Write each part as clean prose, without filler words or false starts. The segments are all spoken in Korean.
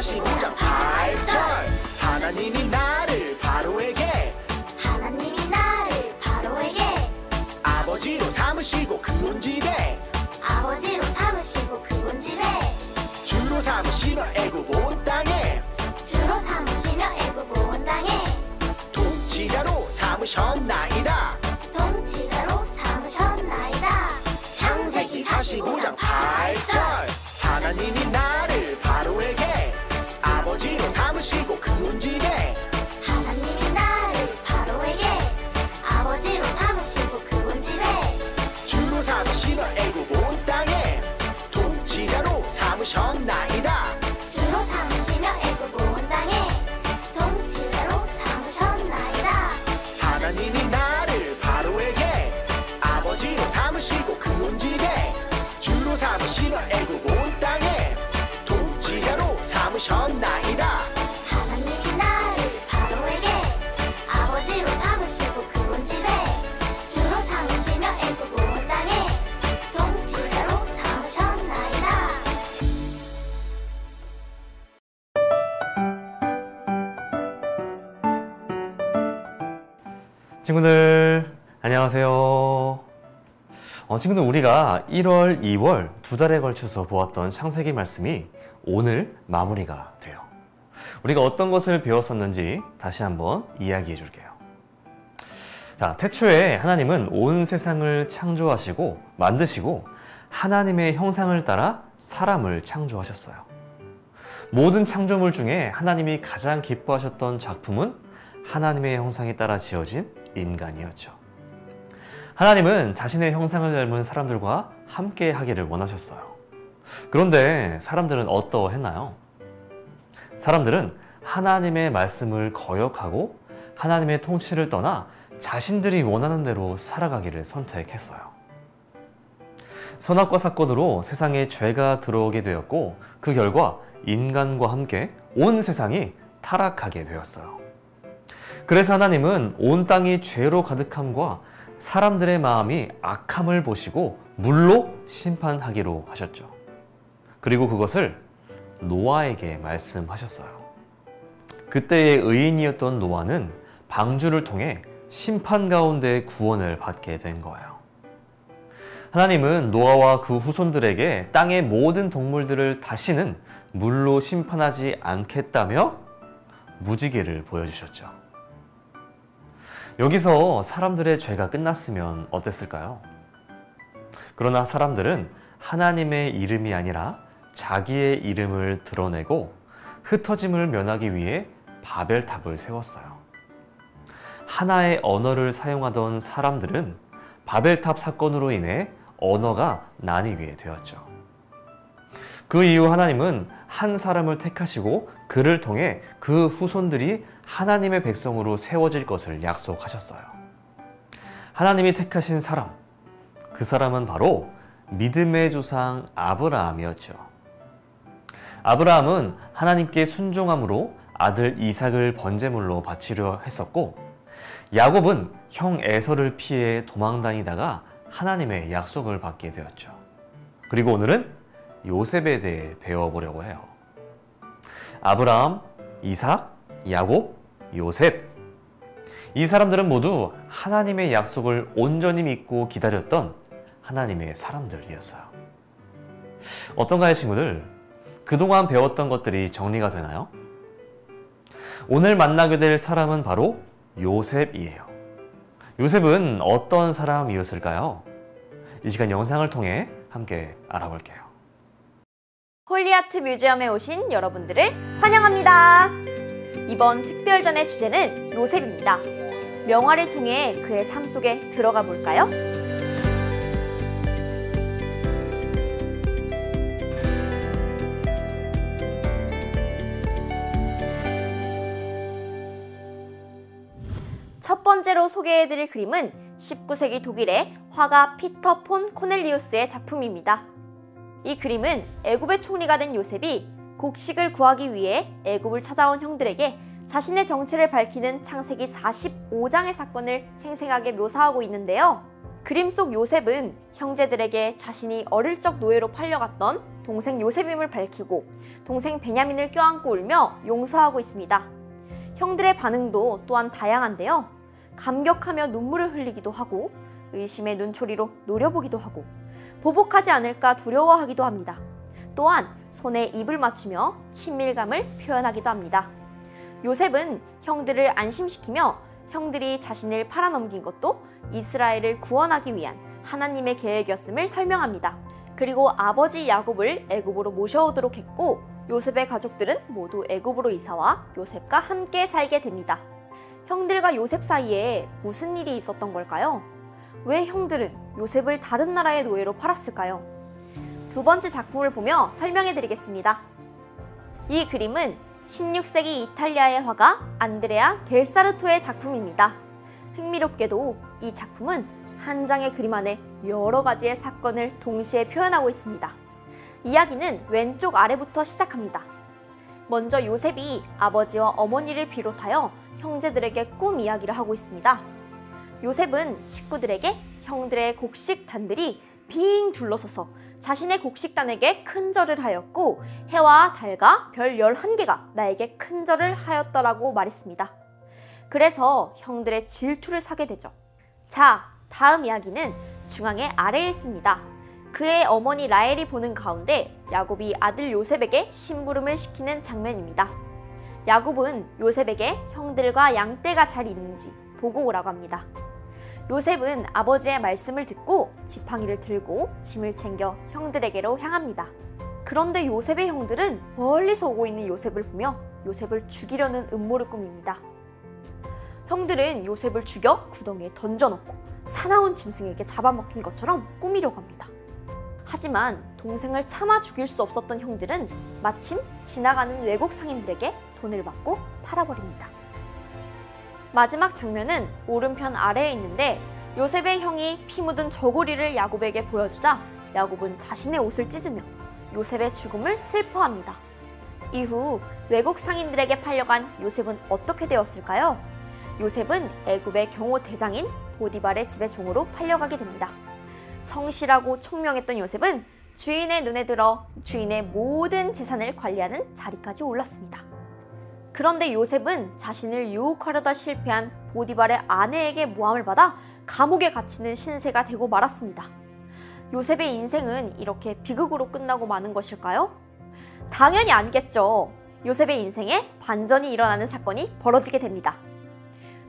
45장 8절 하나님이 나를 바로에게 아버지로 삼으시고 그 온 집에 주로 삼으시며 애굽 온 땅에 통치자로 삼으셨나이다. 창세기 45장 8절 하나님이 나를 바로에게 아버지로 삼으시고 그 온 집에 주로 삼으시며 애굽 온 땅에 통치자로 삼으셨나이다. 하나님이 나를 바로에게 아버지로 삼으시고 그 온 집에 주로 삼으시며 애굽 온 땅에 통치자로 삼으셨나이다. 친구들 안녕하세요. 친구들 우리가 1월, 2월 두 달에 걸쳐서 보았던 창세기 말씀이 오늘 마무리가 돼요. 우리가 어떤 것을 배웠었는지 다시 한번 이야기해 줄게요. 자, 태초에 하나님은 온 세상을 창조하시고 만드시고 하나님의 형상을 따라 사람을 창조하셨어요. 모든 창조물 중에 하나님이 가장 기뻐하셨던 작품은 하나님의 형상에 따라 지어진 인간이었죠. 하나님은 자신의 형상을 닮은 사람들과 함께 하기를 원하셨어요. 그런데 사람들은 어떠했나요? 사람들은 하나님의 말씀을 거역하고 하나님의 통치를 떠나 자신들이 원하는 대로 살아가기를 선택했어요. 선악과 사건으로 세상에 죄가 들어오게 되었고 그 결과 인간과 함께 온 세상이 타락하게 되었어요. 그래서 하나님은 온 땅이 죄로 가득함과 사람들의 마음이 악함을 보시고 물로 심판하기로 하셨죠. 그리고 그것을 노아에게 말씀하셨어요. 그때의 의인이었던 노아는 방주를 통해 심판 가운데 구원을 받게 된 거예요. 하나님은 노아와 그 후손들에게 땅의 모든 동물들을 다시는 물로 심판하지 않겠다며 무지개를 보여주셨죠. 여기서 사람들의 죄가 끝났으면 어땠을까요? 그러나 사람들은 하나님의 이름이 아니라 자기의 이름을 드러내고 흩어짐을 면하기 위해 바벨탑을 세웠어요. 하나의 언어를 사용하던 사람들은 바벨탑 사건으로 인해 언어가 나뉘게 되었죠. 그 이후 하나님은 한 사람을 택하시고 그를 통해 그 후손들이 하나님의 백성으로 세워질 것을 약속하셨어요. 하나님이 택하신 사람, 그 사람은 바로 믿음의 조상 아브라함이었죠. 아브라함은 하나님께 순종함으로 아들 이삭을 번제물로 바치려 했었고, 야곱은 형 에서를 피해 도망다니다가 하나님의 약속을 받게 되었죠. 그리고 오늘은 요셉에 대해 배워보려고 해요. 아브라함, 이삭, 야곱, 요셉. 이 사람들은 모두 하나님의 약속을 온전히 믿고 기다렸던 하나님의 사람들이었어요. 어떤가요, 친구들? 그동안 배웠던 것들이 정리가 되나요? 오늘 만나게 될 사람은 바로 요셉이에요. 요셉은 어떤 사람이었을까요? 이 시간 영상을 통해 함께 알아볼게요. 홀리아트 뮤지엄에 오신 여러분들을 환영합니다. 이번 특별전의 주제는 요셉입니다. 명화를 통해 그의 삶 속에 들어가 볼까요? 첫 번째로 소개해드릴 그림은 19세기 독일의 화가 피터 폰 코넬리우스의 작품입니다. 이 그림은 애굽의 총리가 된 요셉이 곡식을 구하기 위해 애굽을 찾아온 형들에게 자신의 정체를 밝히는 창세기 45장의 사건을 생생하게 묘사하고 있는데요. 그림 속 요셉은 형제들에게 자신이 어릴 적 노예로 팔려갔던 동생 요셉임을 밝히고 동생 베냐민을 껴안고 울며 용서하고 있습니다. 형들의 반응도 또한 다양한데요. 감격하며 눈물을 흘리기도 하고 의심의 눈초리로 노려보기도 하고 보복하지 않을까 두려워하기도 합니다. 또한 손에 입을 맞추며 친밀감을 표현하기도 합니다. 요셉은 형들을 안심시키며 형들이 자신을 팔아넘긴 것도 이스라엘을 구원하기 위한 하나님의 계획이었음을 설명합니다. 그리고 아버지 야곱을 애굽으로 모셔오도록 했고 요셉의 가족들은 모두 애굽으로 이사와 요셉과 함께 살게 됩니다. 형들과 요셉 사이에 무슨 일이 있었던 걸까요? 왜 형들은 요셉을 다른 나라의 노예로 팔았을까요? 두 번째 작품을 보며 설명해 드리겠습니다. 이 그림은 16세기 이탈리아의 화가 안드레아 델사르토의 작품입니다. 흥미롭게도 이 작품은 한 장의 그림 안에 여러 가지의 사건을 동시에 표현하고 있습니다. 이야기는 왼쪽 아래부터 시작합니다. 먼저 요셉이 아버지와 어머니를 비롯하여 형제들에게 꿈 이야기를 하고 있습니다. 요셉은 식구들에게 형들의 곡식단들이 빙 둘러서서 자신의 곡식단에게 큰 절을 하였고 해와 달과 별 11개가 나에게 큰 절을 하였더라고 말했습니다. 그래서 형들의 질투를 사게 되죠. 자, 다음 이야기는 중앙의 아래에 있습니다. 그의 어머니 라헬이 보는 가운데 야곱이 아들 요셉에게 심부름을 시키는 장면입니다. 야곱은 요셉에게 형들과 양떼가 잘 있는지 보고 오라고 합니다. 요셉은 아버지의 말씀을 듣고 지팡이를 들고 짐을 챙겨 형들에게로 향합니다. 그런데 요셉의 형들은 멀리서 오고 있는 요셉을 보며 요셉을 죽이려는 음모를 꾸밉니다. 형들은 요셉을 죽여 구덩이에 던져넣고 사나운 짐승에게 잡아먹힌 것처럼 꾸미려고 합니다. 하지만 동생을 차마 죽일 수 없었던 형들은 마침 지나가는 외국 상인들에게 돈을 받고 팔아버립니다. 마지막 장면은 오른편 아래에 있는데 요셉의 형이 피 묻은 저고리를 야곱에게 보여주자 야곱은 자신의 옷을 찢으며 요셉의 죽음을 슬퍼합니다. 이후 외국 상인들에게 팔려간 요셉은 어떻게 되었을까요? 요셉은 애굽의 경호 대장인 보디발의 집의 종으로 팔려가게 됩니다. 성실하고 총명했던 요셉은 주인의 눈에 들어 주인의 모든 재산을 관리하는 자리까지 올랐습니다. 그런데 요셉은 자신을 유혹하려다 실패한 보디발의 아내에게 모함을 받아 감옥에 갇히는 신세가 되고 말았습니다. 요셉의 인생은 이렇게 비극으로 끝나고 마는 것일까요? 당연히 아니겠죠. 요셉의 인생에 반전이 일어나는 사건이 벌어지게 됩니다.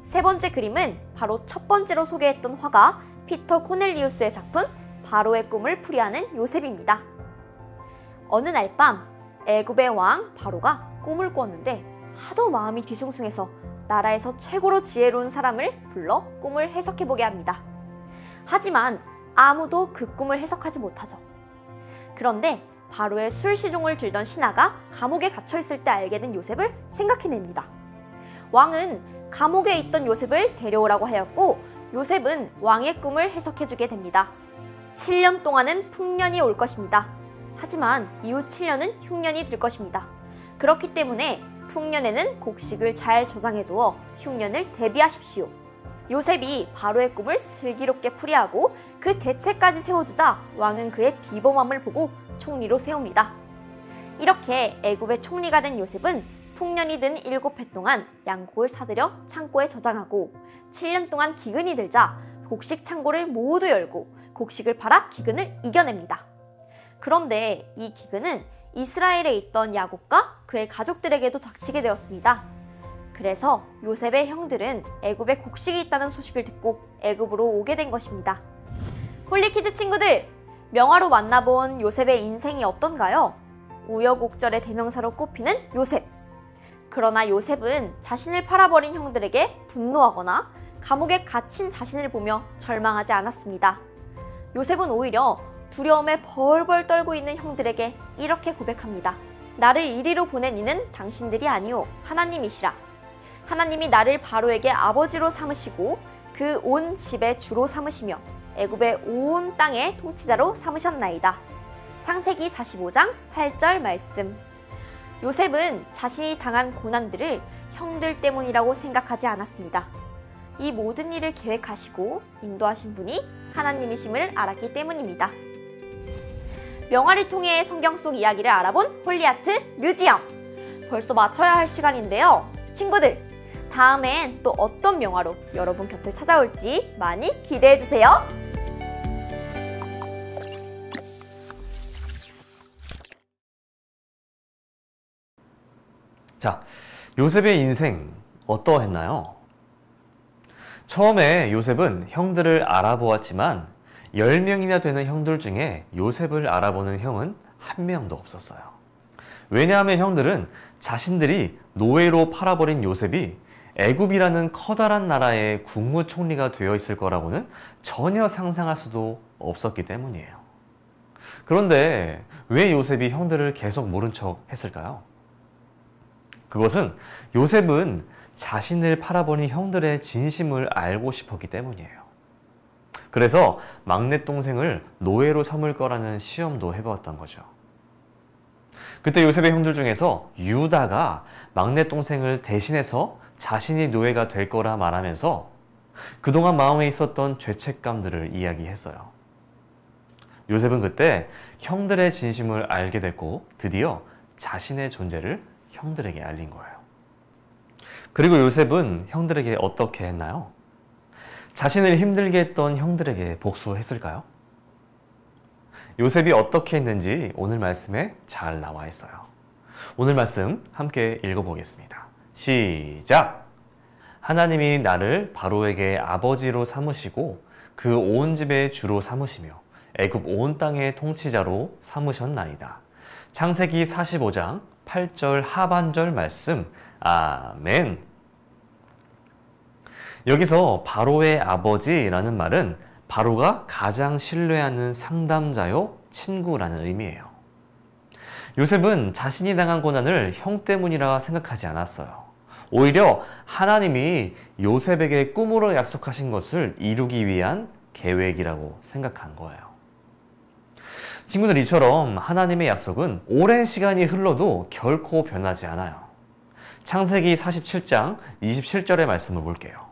세 번째 그림은 바로 첫 번째로 소개했던 화가 피터 코넬리우스의 작품 바로의 꿈을 풀이하는 요셉입니다. 어느 날 밤 애굽의 왕 바로가 꿈을 꾸었는데 하도 마음이 뒤숭숭해서 나라에서 최고로 지혜로운 사람을 불러 꿈을 해석해보게 합니다. 하지만 아무도 그 꿈을 해석하지 못하죠. 그런데 바로의 술시종을 들던 신하가 감옥에 갇혀있을 때 알게 된 요셉을 생각해냅니다. 왕은 감옥에 있던 요셉을 데려오라고 하였고 요셉은 왕의 꿈을 해석해주게 됩니다. 7년 동안은 풍년이 올 것입니다. 하지만 이후 7년은 흉년이 될 것입니다. 그렇기 때문에 풍년에는 곡식을 잘 저장해두어 흉년을 대비하십시오. 요셉이 바로의 꿈을 슬기롭게 풀이하고 그 대책까지 세워주자 왕은 그의 비범함을 보고 총리로 세웁니다. 이렇게 애굽의 총리가 된 요셉은 풍년이 든 7해 동안 양곡을 사들여 창고에 저장하고 7년 동안 기근이 들자 곡식 창고를 모두 열고 곡식을 팔아 기근을 이겨냅니다. 그런데 이 기근은 이스라엘에 있던 야곱과 그의 가족들에게도 닥치게 되었습니다. 그래서 요셉의 형들은 애굽에 곡식이 있다는 소식을 듣고 애굽으로 오게 된 것입니다. 홀리키즈 친구들! 명화로 만나본 요셉의 인생이 어떤가요? 우여곡절의 대명사로 꼽히는 요셉. 그러나 요셉은 자신을 팔아버린 형들에게 분노하거나 감옥에 갇힌 자신을 보며 절망하지 않았습니다. 요셉은 오히려 두려움에 벌벌 떨고 있는 형들에게 이렇게 고백합니다. 나를 이리로 보낸 이는 당신들이 아니오 하나님이시라. 하나님이 나를 바로에게 아버지로 삼으시고 그 온 집의 주로 삼으시며 애굽의 온 땅의 통치자로 삼으셨나이다. 창세기 45장 8절 말씀. 요셉은 자신이 당한 고난들을 형들 때문이라고 생각하지 않았습니다. 이 모든 일을 계획하시고 인도하신 분이 하나님이심을 알았기 때문입니다. 명화를 통해 성경 속 이야기를 알아본 홀리아트 뮤지엄! 벌써 마쳐야 할 시간인데요. 친구들, 다음엔 또 어떤 명화로 여러분 곁을 찾아올지 많이 기대해주세요. 자, 요셉의 인생 어떠했나요? 처음에 요셉은 형들을 알아보았지만 10명이나 되는 형들 중에 요셉을 알아보는 형은 한 명도 없었어요. 왜냐하면 형들은 자신들이 노예로 팔아버린 요셉이 애굽이라는 커다란 나라의 국무총리가 되어 있을 거라고는 전혀 상상할 수도 없었기 때문이에요. 그런데 왜 요셉이 형들을 계속 모른 척 했을까요? 그것은 요셉은 자신을 팔아버린 형들의 진심을 알고 싶었기 때문이에요. 그래서 막내 동생을 노예로 삼을 거라는 시험도 해보았던 거죠. 그때 요셉의 형들 중에서 유다가 막내 동생을 대신해서 자신이 노예가 될 거라 말하면서 그동안 마음에 있었던 죄책감들을 이야기했어요. 요셉은 그때 형들의 진심을 알게 됐고 드디어 자신의 존재를 형들에게 알린 거예요. 그리고 요셉은 형들에게 어떻게 했나요? 자신을 힘들게 했던 형들에게 복수했을까요? 요셉이 어떻게 했는지 오늘 말씀에 잘 나와 있어요. 오늘 말씀 함께 읽어보겠습니다. 시작! 하나님이 나를 바로에게 아버지로 삼으시고 그 온 집의 주로 삼으시며 애굽 온 땅의 통치자로 삼으셨나이다. 창세기 45장 8절 하반절 말씀. 아멘. 여기서 바로의 아버지라는 말은 바로가 가장 신뢰하는 상담자요 친구라는 의미예요. 요셉은 자신이 당한 고난을 형 때문이라 생각하지 않았어요. 오히려 하나님이 요셉에게 꿈으로 약속하신 것을 이루기 위한 계획이라고 생각한 거예요. 친구들, 이처럼 하나님의 약속은 오랜 시간이 흘러도 결코 변하지 않아요. 창세기 47장 27절의 말씀을 볼게요.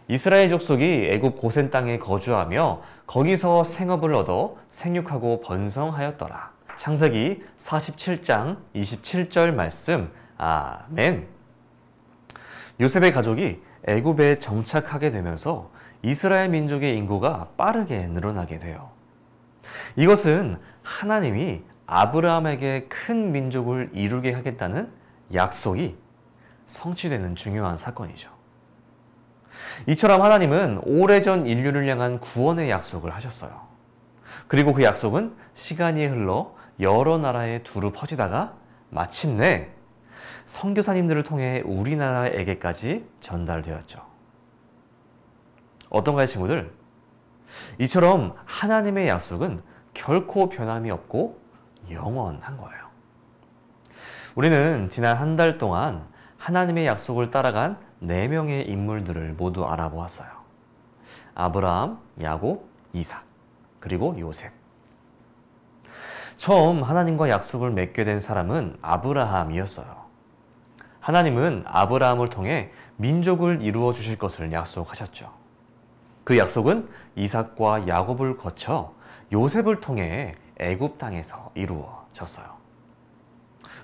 이스라엘 족속이 애굽 고센 땅에 거주하며 거기서 생업을 얻어 생육하고 번성하였더라. 창세기 47장 27절 말씀. 아멘. 요셉의 가족이 애굽에 정착하게 되면서 이스라엘 민족의 인구가 빠르게 늘어나게 돼요. 이것은 하나님이 아브라함에게 큰 민족을 이루게 하겠다는 약속이 성취되는 중요한 사건이죠. 이처럼 하나님은 오래전 인류를 향한 구원의 약속을 하셨어요. 그리고 그 약속은 시간이 흘러 여러 나라에 두루 퍼지다가 마침내 선교사님들을 통해 우리나라에게까지 전달되었죠. 어떤가요, 친구들? 이처럼 하나님의 약속은 결코 변함이 없고 영원한 거예요. 우리는 지난 한 달 동안 하나님의 약속을 따라간 4명의 인물들을 모두 알아보았어요. 아브라함, 야곱, 이삭, 그리고 요셉. 처음 하나님과 약속을 맺게 된 사람은 아브라함이었어요. 하나님은 아브라함을 통해 민족을 이루어 주실 것을 약속하셨죠. 그 약속은 이삭과 야곱을 거쳐 요셉을 통해 애굽 땅에서 이루어졌어요.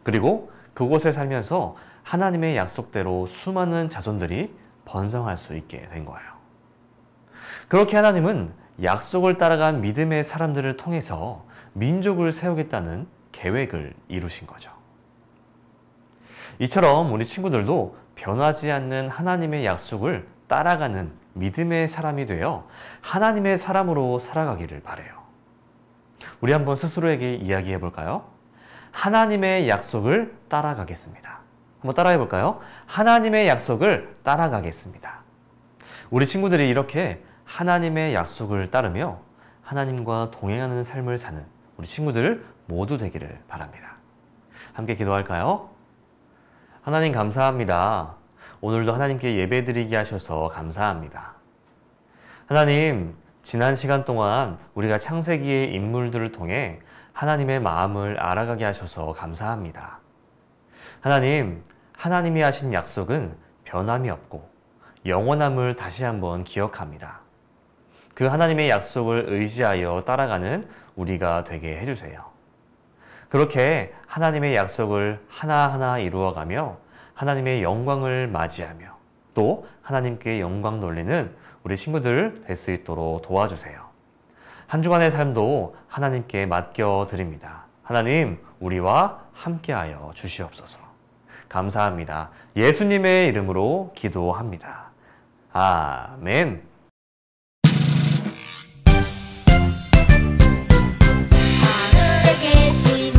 그리고 그곳에 살면서 하나님의 약속대로 수많은 자손들이 번성할 수 있게 된 거예요. 그렇게 하나님은 약속을 따라간 믿음의 사람들을 통해서 민족을 세우겠다는 계획을 이루신 거죠. 이처럼 우리 친구들도 변하지 않는 하나님의 약속을 따라가는 믿음의 사람이 되어 하나님의 사람으로 살아가기를 바라요. 우리 한번 스스로에게 이야기해 볼까요? 하나님의 약속을 따라가겠습니다. 한번 따라해 볼까요? 하나님의 약속을 따라가겠습니다. 우리 친구들이 이렇게 하나님의 약속을 따르며 하나님과 동행하는 삶을 사는 우리 친구들 모두 되기를 바랍니다. 함께 기도할까요? 하나님 감사합니다. 오늘도 하나님께 예배드리게 하셔서 감사합니다. 하나님, 지난 시간 동안 우리가 창세기의 인물들을 통해 하나님의 마음을 알아가게 하셔서 감사합니다. 하나님, 하나님이 하신 약속은 변함이 없고 영원함을 다시 한번 기억합니다. 그 하나님의 약속을 의지하여 따라가는 우리가 되게 해주세요. 그렇게 하나님의 약속을 하나하나 이루어가며 하나님의 영광을 맞이하며 또 하나님께 영광 돌리는 우리 친구들 될 수 있도록 도와주세요. 한 주간의 삶도 하나님께 맡겨드립니다. 하나님, 우리와 함께하여 주시옵소서. 감사합니다. 예수님의 이름으로 기도합니다. 아멘. 하늘에 계신